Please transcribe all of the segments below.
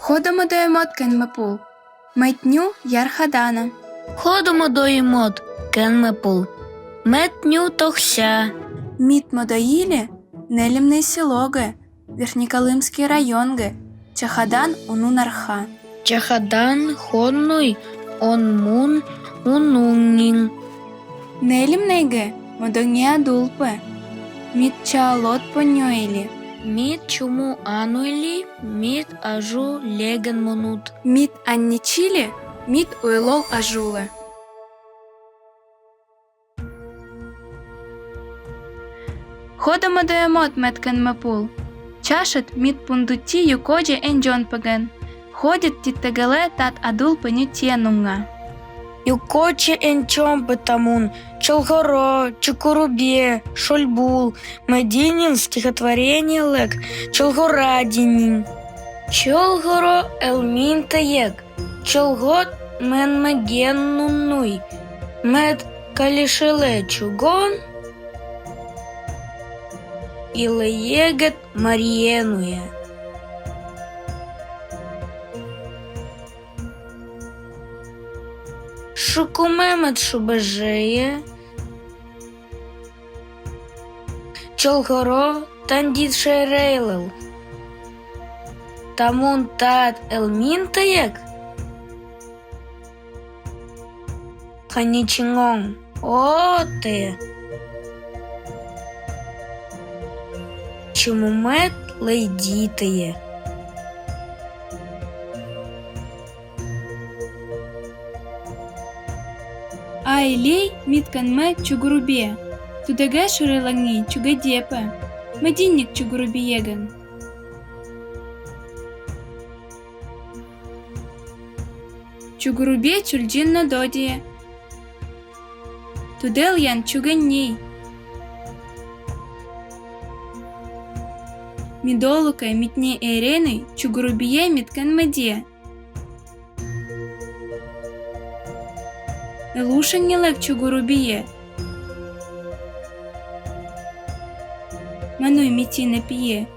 Ходимо до емот Кенмепул. Метню Ярхадана. Ходимо до емот Кенмепул. Метню тохся. Міт Модоїлі Нелімний Сілоге, Верхнеколымский районге, Чахадан Унунарха. Чахадан хоннуй онмун унуннин. Нелімнейге Модоңе Адулпе, Міт Чаалот Поньоїлі. Мит чуму ануйли, мит ажу леген монут. Міт Аннічілі, Міт Уйлол Ажуле. Ходимо до емот Мет Кенмепул. Чашет Міт Пундуті Юкоджі Енджонпеген. Ходит Титтегеле Тат Адулпе Нютєнунга. Юкоче энчомпы тамун, Чолгоро, Чукурубе, Шольбул, Мединин, стихотворение лек, Чолгорадинин. Чолгоро элминтаек, Чолгот менмегеннунуй, Мед калишеле чугон, Илеегет мариенуя. Шукумемет шубежеє, Чолгоро тандит шерейлел, Тамун тат елмінтаєк, Ханічингон оте, Чумумет лейдітає. Айлей Міт Кенме Чугурубе. Тудеге Шурелаңи Чугадепе. Мединник Чугурубиеген. Чугурубе Чульджин Надодие. Тудел Ян Чуганней. Мидолука Митне Эрены Чугурубие Мит Кенмеде. Елушеннілек Чугурубіє. Мануй міті не п'є.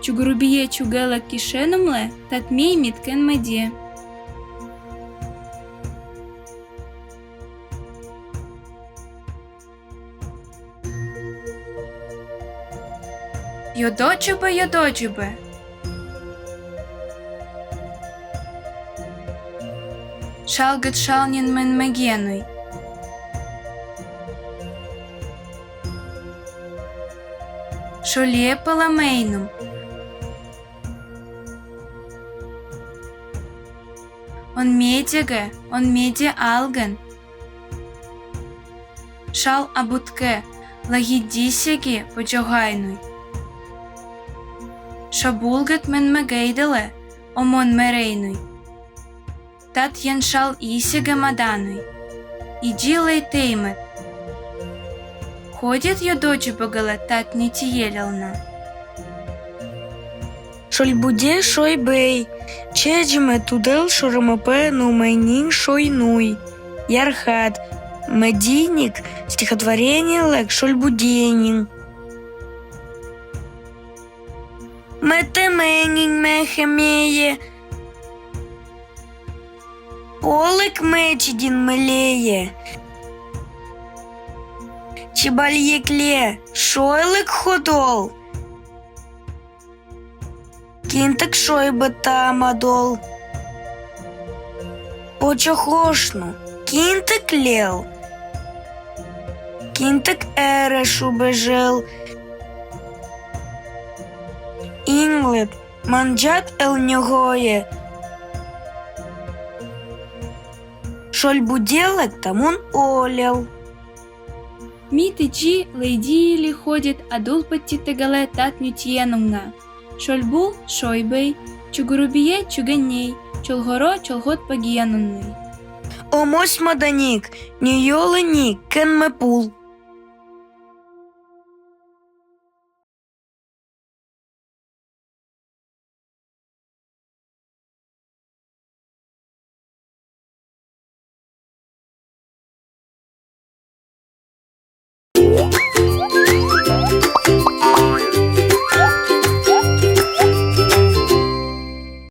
Чугурубіє чугела кишеномле, татмій Міт Кенмеде. Йододжубе, йододжубе. Шалгет шалнін менмегенуй. Шолє паламейнум. Он меде алген. Шал абутке, лагіддісягі почогайнуй. Шабулгет менмегейделе, омон мерейнуй. Тат єн шал ісіге мадануй. Іджі лейтеймет. Ходит йодочі богеле тат нітієлялна. Шольбуде шойбей, Чеджиме тудел шурамапе нумайнин шойнуй. Ярхат, Мединник, стихотворение лек шольбуденин. Метеменин мехемее, Олек мечидин мелее. Чебальекле, шойлек ходол. Кінтик шойбета мадол. Почохошну, кінтик лел. Кінтик ерешу бежел. Інглет, манджат елньогоє. Шольбуделек тамун олел. Міт іджі лейдіїлі ходит адулпе тіттегале тат нютєнунга. Шольбул шойбей, Чугурубіє чуганней, Чолгоро чолгот пагіянунний. Омось маданік, нійолені Кенмепул.